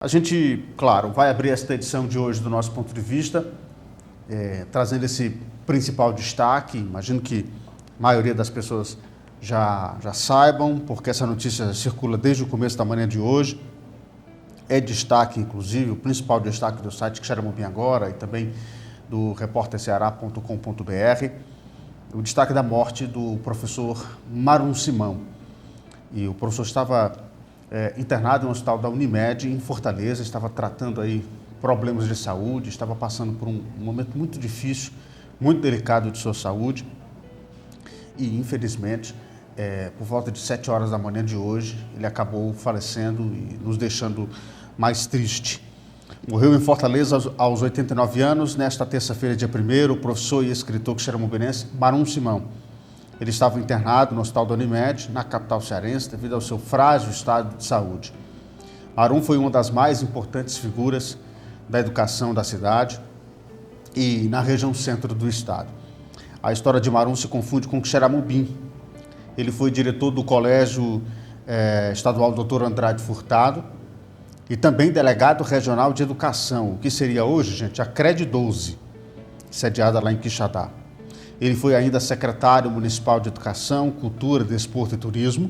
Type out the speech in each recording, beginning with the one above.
A gente, claro, vai abrir esta edição de hoje do nosso ponto de vista, trazendo esse principal destaque. Imagino que a maioria das pessoas já saibam, porque essa notícia circula desde o começo da manhã de hoje. É destaque, inclusive, o principal destaque do site Quixeramobim Agora e também do repórterceará.com.br, o destaque da morte do professor Marum Simão. E o professor estava internado no hospital da Unimed, em Fortaleza, estava tratando aí problemas de saúde, estava passando por um momento muito difícil, muito delicado de sua saúde. E, infelizmente, por volta de 7 horas da manhã de hoje, ele acabou falecendo e nos deixando mais triste. Morreu em Fortaleza aos 89 anos, nesta terça-feira, dia 1º, o professor e escritor quixeramobinense Marum Simão. Ele estava internado no hospital da Unimed, na capital cearense, devido ao seu frágil estado de saúde. Marum foi uma das mais importantes figuras da educação da cidade e na região centro do estado. A história de Marum se confunde com Quixeramobim. Ele foi diretor do Colégio Estadual Dr. Andrade Furtado e também delegado regional de educação, o que seria hoje, gente, a CRED 12, sediada lá em Quixadá. Ele foi ainda secretário municipal de Educação, Cultura, Desporto e Turismo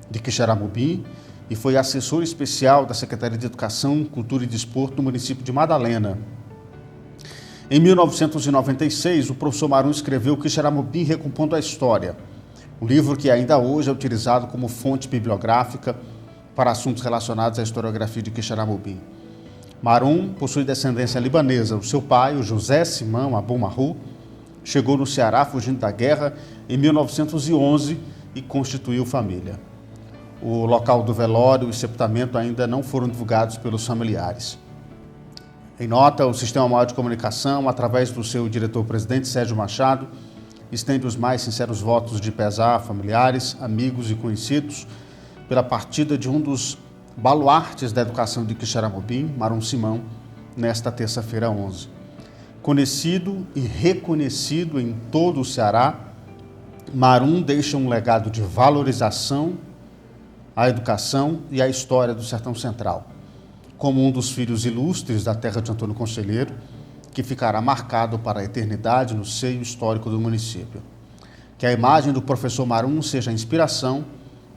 de Quixeramobim e foi assessor especial da Secretaria de Educação, Cultura e Desporto no município de Madalena. Em 1996, o professor Marum escreveu Quixeramobim Recompondo a História, um livro que ainda hoje é utilizado como fonte bibliográfica para assuntos relacionados à historiografia de Quixeramobim. Marum possui descendência libanesa. O seu pai, o José Simão Abu Marru, chegou no Ceará fugindo da guerra em 1911 e constituiu família. O local do velório e sepultamento ainda não foram divulgados pelos familiares. Em nota, o Sistema Maior de Comunicação, através do seu diretor-presidente Sérgio Machado, estende os mais sinceros votos de pesar a familiares, amigos e conhecidos pela partida de um dos baluartes da educação de Quixeramobim, Marum Simão, nesta terça-feira 11. Conhecido e reconhecido em todo o Ceará, Marum deixa um legado de valorização à educação e à história do Sertão Central, como um dos filhos ilustres da terra de Antônio Conselheiro, que ficará marcado para a eternidade no seio histórico do município. Que a imagem do professor Marum seja inspiração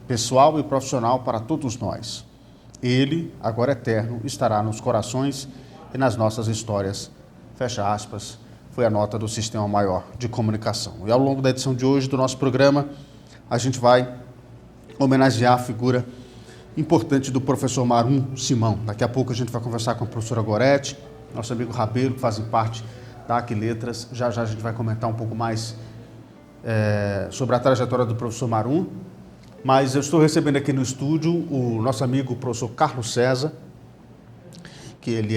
pessoal e profissional para todos nós. Ele, agora eterno, estará nos corações e nas nossas histórias. Fecha aspas, foi a nota do Sistema Maior de Comunicação. E ao longo da edição de hoje do nosso programa, a gente vai homenagear a figura importante do professor Marum Simão. Daqui a pouco a gente vai conversar com a professora Gorete, nosso amigo Rabeiro, que fazem parte da Aquiletras. Já a gente vai comentar um pouco mais sobre a trajetória do professor Marum. Mas eu estou recebendo aqui no estúdio o nosso amigo professor Carlos César, que ele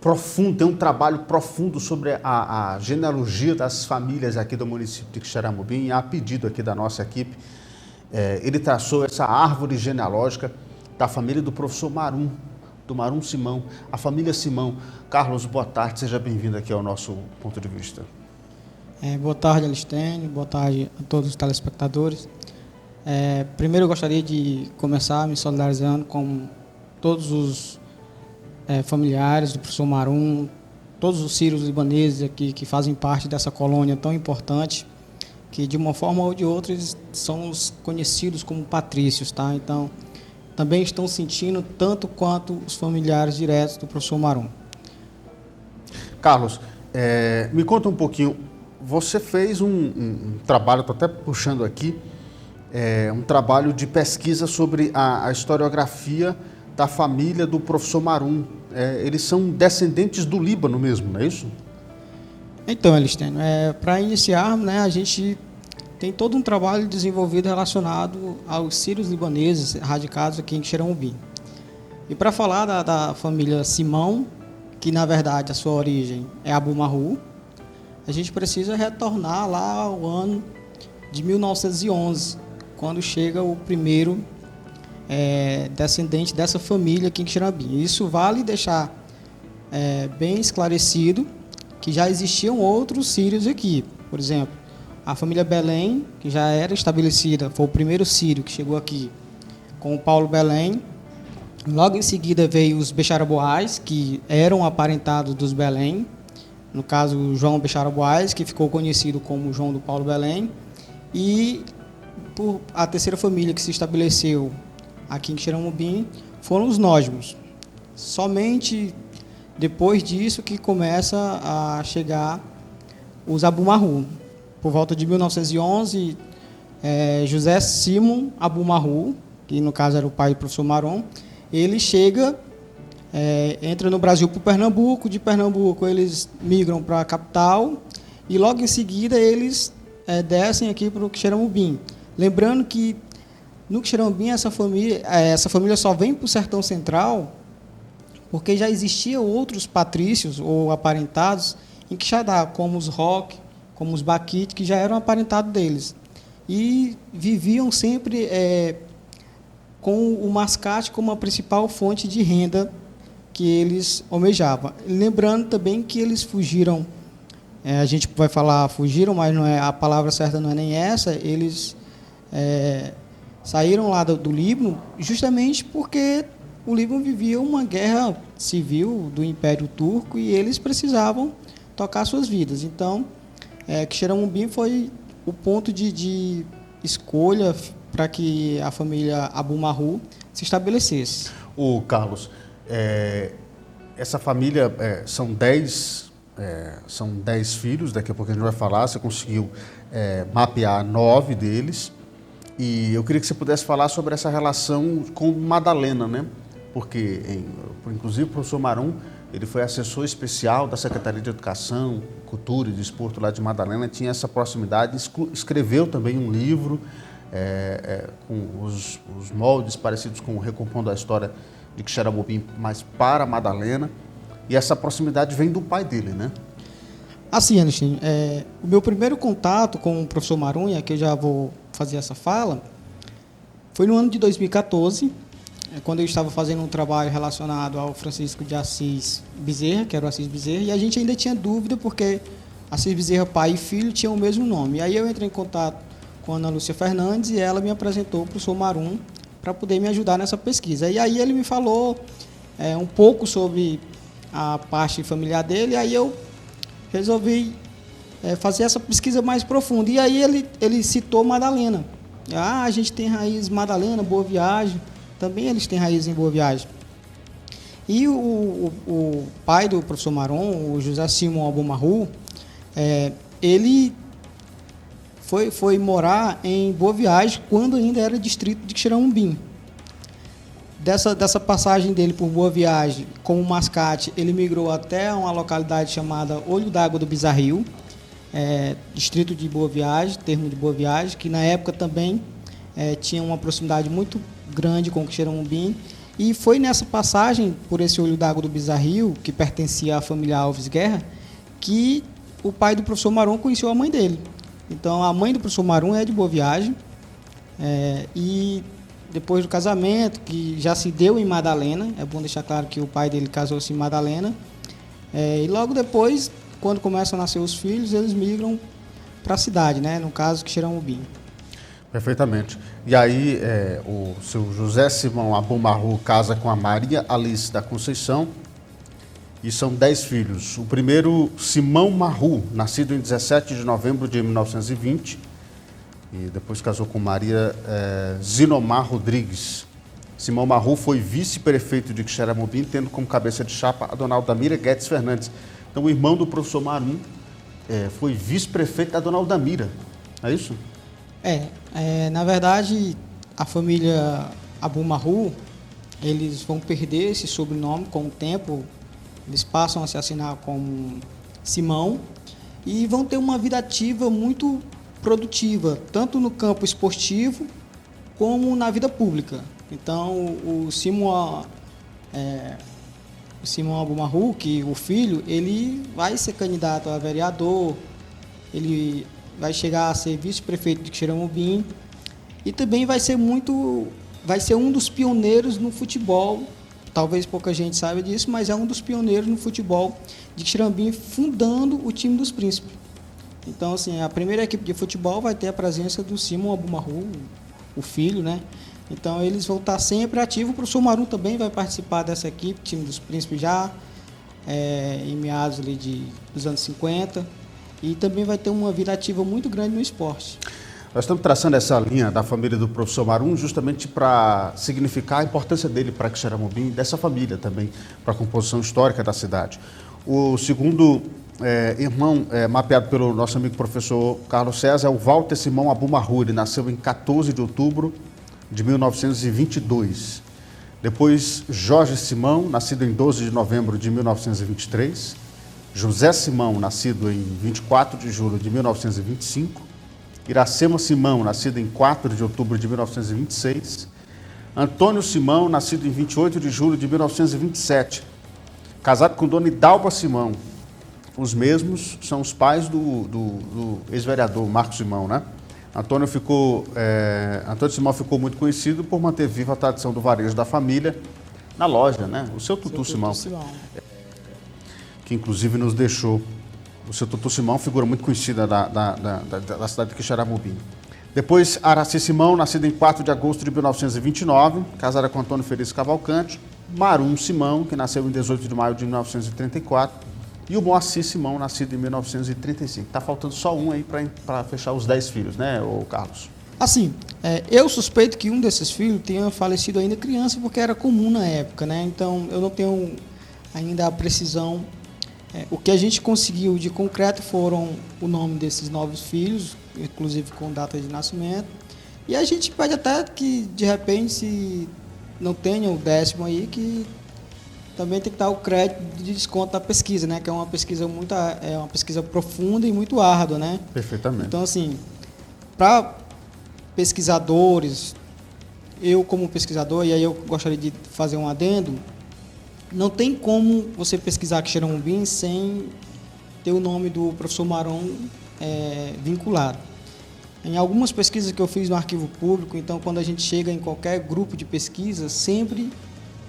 profundo, tem um trabalho profundo sobre a genealogia das famílias aqui do município de Quixeramobim, a pedido aqui da nossa equipe. Ele traçou essa árvore genealógica da família do professor Marum, do Marum Simão, a família Simão. Carlos, boa tarde, seja bem-vindo aqui ao nosso ponto de vista. Boa tarde, Alistênio, boa tarde a todos os telespectadores. Primeiro eu gostaria de começar me solidarizando com todos os familiares do professor Marum, todos os sírios libaneses aqui que fazem parte dessa colônia tão importante, que de uma forma ou de outra eles são conhecidos como patrícios, tá? Então, também estão sentindo tanto quanto os familiares diretos do professor Marum. Carlos, me conta um pouquinho, você fez um trabalho, estou até puxando aqui, um trabalho de pesquisa sobre a historiografia da família do professor Marum. Eles são descendentes do Líbano mesmo, não é isso? Então, Elistênio, para iniciarmos, né, a gente tem todo um trabalho desenvolvido relacionado aos sírios libaneses radicados aqui em Quixeramobim. E para falar da família Simão, que na verdade a sua origem é Abu Marru, a gente precisa retornar lá ao ano de 1911, quando chega o primeiro descendente dessa família aqui em Quixeramobim. Isso vale deixar bem esclarecido que já existiam outros sírios aqui. Por exemplo, a família Belém, que já era estabelecida, foi o primeiro sírio que chegou aqui com o Paulo Belém, Logo em seguida veio os Becharaboás, que eram aparentados dos Belém. No caso, João Becharaboás, que ficou conhecido como João do Paulo Belém. E a terceira família que se estabeleceu aqui em Xeramobim foram os Nósmos. Somente depois disso que começa a chegar os Abumarru. Por volta de 1911, José Simon Abumarru, que no caso era o pai do professor Maron, ele chega, entra no Brasil por Pernambuco, de Pernambuco eles migram para a capital e logo em seguida eles descem aqui para o Xeramobim. Lembrando que no Xeramobim essa família só vem para o Sertão Central porque já existiam outros patrícios ou aparentados em Quixadá, como os Roque, como os Baquite, que já eram aparentados deles. E viviam sempre com o mascate como a principal fonte de renda que eles almejavam. Lembrando também que eles fugiram, a gente vai falar fugiram, mas não é, a palavra certa não é nem essa, eles saíram lá do Líbano justamente porque o Líbano vivia uma guerra civil do Império Turco e eles precisavam tocar suas vidas. Então, Xeramobim foi o ponto de escolha para que a família Abumarru se estabelecesse. O Carlos, essa família são 10 filhos, daqui a pouco a gente vai falar, você conseguiu mapear 9 deles, e eu queria que você pudesse falar sobre essa relação com Madalena, né? Porque, inclusive, o professor Maron, ele foi assessor especial da Secretaria de Educação, Cultura e Desporto lá de Madalena, tinha essa proximidade, escreveu também um livro com os moldes parecidos com o Recompondo a História de Xeramobim, mas para Madalena, e essa proximidade vem do pai dele, né? Assim, Anistin, o meu primeiro contato com o professor Maron, e aqui eu já vou fazer essa fala, foi no ano de 2014, quando eu estava fazendo um trabalho relacionado ao Francisco de Assis Bezerra, que era o Assis Bezerra, e a gente ainda tinha dúvida porque Assis Bezerra, pai e filho, tinham o mesmo nome. E aí eu entrei em contato com a Ana Lúcia Fernandes e ela me apresentou o professor Maron para poder me ajudar nessa pesquisa. E aí ele me falou um pouco sobre a parte familiar dele, e aí eu resolvi fazer essa pesquisa mais profunda. E aí ele citou Madalena. A gente tem raiz Madalena, Boa Viagem, também eles têm raiz em Boa Viagem. E o pai do professor Maron, o José Simon Abumarru, ele foi morar em Boa Viagem quando ainda era distrito de Xeramobim. Dessa passagem dele por Boa Viagem, como mascate, ele migrou até uma localidade chamada Olho d'Água do Bizarril, distrito de Boa Viagem, termo de Boa Viagem, que na época também tinha uma proximidade muito grande com o Xeramobim. E foi nessa passagem por esse Olho d'Água do Bizarril, que pertencia à família Alves Guerra, que o pai do professor Maron conheceu a mãe dele. Então, a mãe do professor Maron é de Boa Viagem, e depois do casamento, que já se deu em Madalena, é bom deixar claro que o pai dele casou-se em Madalena, e logo depois, quando começam a nascer os filhos, eles migram para a cidade, né? No caso, Xeramobim. Perfeitamente. E aí, o seu José Simão Abumarru casa com a Maria Alice da Conceição, e são 10 filhos. O primeiro, Simão Marru, nascido em 17 de novembro de 1920, e depois casou com Maria Zinomar Rodrigues. Simão Marru foi vice-prefeito de Xeramobim, tendo como cabeça de chapa a dona Aldamira Guedes Fernandes. Então, o irmão do professor Maron foi vice-prefeito da dona Aldamira, é isso? Na verdade, a família Abumarru, eles vão perder esse sobrenome com o tempo, eles passam a se assinar como Simão e vão ter uma vida ativa muito produtiva, tanto no campo esportivo como na vida pública. Então, o Simão Abumarru, que o filho, ele vai ser candidato a vereador, ele vai chegar a ser vice-prefeito de Xeramobim e também vai ser um dos pioneiros no futebol. Talvez pouca gente saiba disso, mas é um dos pioneiros no futebol de Xeramobim, fundando o time dos Príncipes. Então, assim, a primeira equipe de futebol vai ter a presença do Simão Abumarru, o filho, né? Então, eles vão estar sempre ativos. O professor Marum também vai participar dessa equipe, time dos príncipes já, em meados ali dos anos 50. E também vai ter uma vida ativa muito grande no esporte. Nós estamos traçando essa linha da família do professor Marum justamente para significar a importância dele para Quixeramobim e dessa família também, para a composição histórica da cidade. O segundo irmão mapeado pelo nosso amigo professor Carlos César é o Walter Simão Abumarru. Ele nasceu em 14 de outubro de 1922. Depois, Jorge Simão, nascido em 12 de novembro de 1923. José Simão, nascido em 24 de julho de 1925. Iracema Simão, nascido em 4 de outubro de 1926. Antônio Simão, nascido em 28 de julho de 1927. Casado com Dona Idalba Simão. Os mesmos são os pais do ex-vereador Marcos Simão, né? Antônio Simão ficou muito conhecido por manter viva a tradição do varejo da família na loja, né? O seu Tutu Simão, que inclusive nos deixou. O seu Tutu Simão, figura muito conhecida da cidade de Quixeramobim. Depois, Araci Simão, nascido em 4 de agosto de 1929, casada com Antônio Feliz Cavalcante. Marum Simão, que nasceu em 18 de maio de 1934. E o Moacir Simão, nascido em 1935. Está faltando só um aí para fechar os 10 filhos, né, Carlos? Assim, eu suspeito que um desses filhos tenha falecido ainda criança, porque era comum na época, né? Então, eu não tenho ainda a precisão. O que a gente conseguiu de concreto foram o nome desses novos filhos, inclusive com data de nascimento. E a gente pede até que, de repente, se não tenha o 10º aí, que também tem que dar o crédito de desconto da pesquisa, né? Que é uma pesquisa profunda e muito árdua, né? Perfeitamente. Então, assim, para pesquisadores, eu como pesquisador, e aí eu gostaria de fazer um adendo, não tem como você pesquisar Quixeramobim sem ter o nome do professor Marum vinculado. Em algumas pesquisas que eu fiz no arquivo público, então quando a gente chega em qualquer grupo de pesquisa, sempre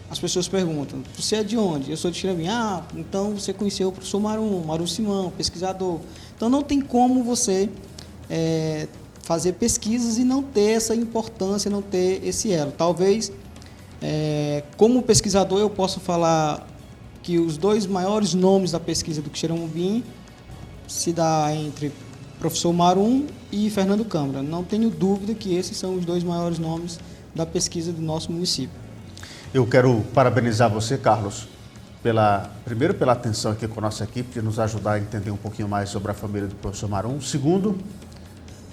as pessoas perguntam: você é de onde? Eu sou de Quixeramobim. Ah, então você conheceu o professor Marum Simão, pesquisador. Então não tem como você fazer pesquisas e não ter essa importância, não ter esse elo. Talvez, como pesquisador, eu posso falar que os 2 maiores nomes da pesquisa do Quixeramobim se dá entre professor Marum e Fernando Câmara. Não tenho dúvida que esses são os 2 maiores nomes da pesquisa do nosso município. Eu quero parabenizar você, Carlos, primeiro pela atenção aqui com a nossa equipe, de nos ajudar a entender um pouquinho mais sobre a família do professor Marum. Segundo,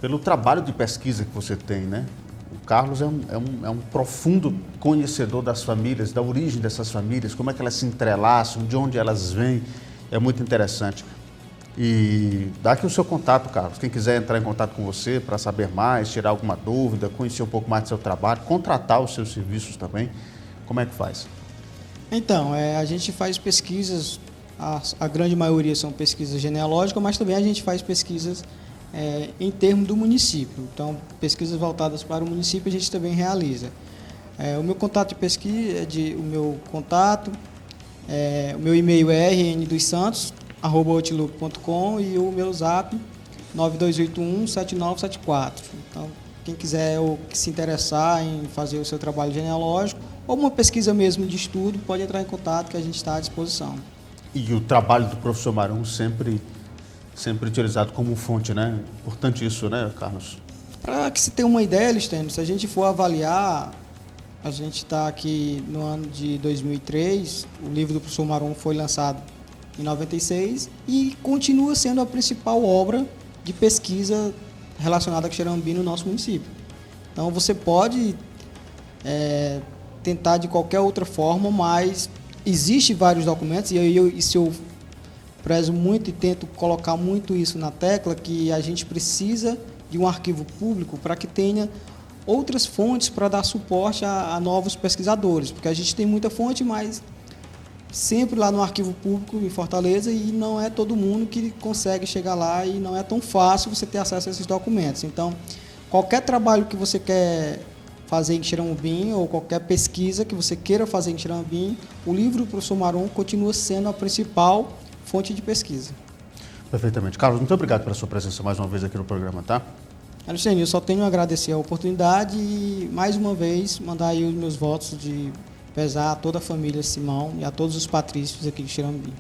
pelo trabalho de pesquisa que você tem, né? O Carlos é um profundo conhecedor das famílias, da origem dessas famílias, como é que elas se entrelaçam, de onde elas vêm. É muito interessante. E dá aqui o seu contato, Carlos. Quem quiser entrar em contato com você para saber mais, tirar alguma dúvida, conhecer um pouco mais do seu trabalho, contratar os seus serviços também, como é que faz? Então, a gente faz pesquisas, a grande maioria são pesquisas genealógicas, mas também a gente faz pesquisas em termos do município. Então, pesquisas voltadas para o município a gente também realiza. O meu contato de pesquisa, o meu e-mail é rndossantos@outlook.com e o meu zap 9281-7974. Então, quem quiser ou se interessar em fazer o seu trabalho genealógico ou uma pesquisa mesmo de estudo, pode entrar em contato que a gente está à disposição. E o trabalho do professor Marum sempre utilizado como fonte, né? Importante isso, né, Carlos? Para que se tenha uma ideia, Listênio, se a gente for avaliar, a gente está aqui no ano de 2003, o livro do professor Marum foi lançado em 96 e continua sendo a principal obra de pesquisa relacionada a Quixeramobim no nosso município. Então você pode tentar de qualquer outra forma, mas existem vários documentos, e isso eu prezo muito e tento colocar muito isso na tecla, que a gente precisa de um arquivo público para que tenha outras fontes para dar suporte a novos pesquisadores, porque a gente tem muita fonte, mas sempre lá no arquivo público em Fortaleza, e não é todo mundo que consegue chegar lá e não é tão fácil você ter acesso a esses documentos. Então, qualquer trabalho que você quer fazer em Quixeramobim ou qualquer pesquisa que você queira fazer em Quixeramobim, o livro do professor Marum continua sendo a principal fonte de pesquisa. Perfeitamente. Carlos, muito obrigado pela sua presença mais uma vez aqui no programa, tá? Alexandre, eu só tenho a agradecer a oportunidade e, mais uma vez, mandar aí os meus votos de pesar a toda a família Simão e a todos os patrícios aqui de Xirambi.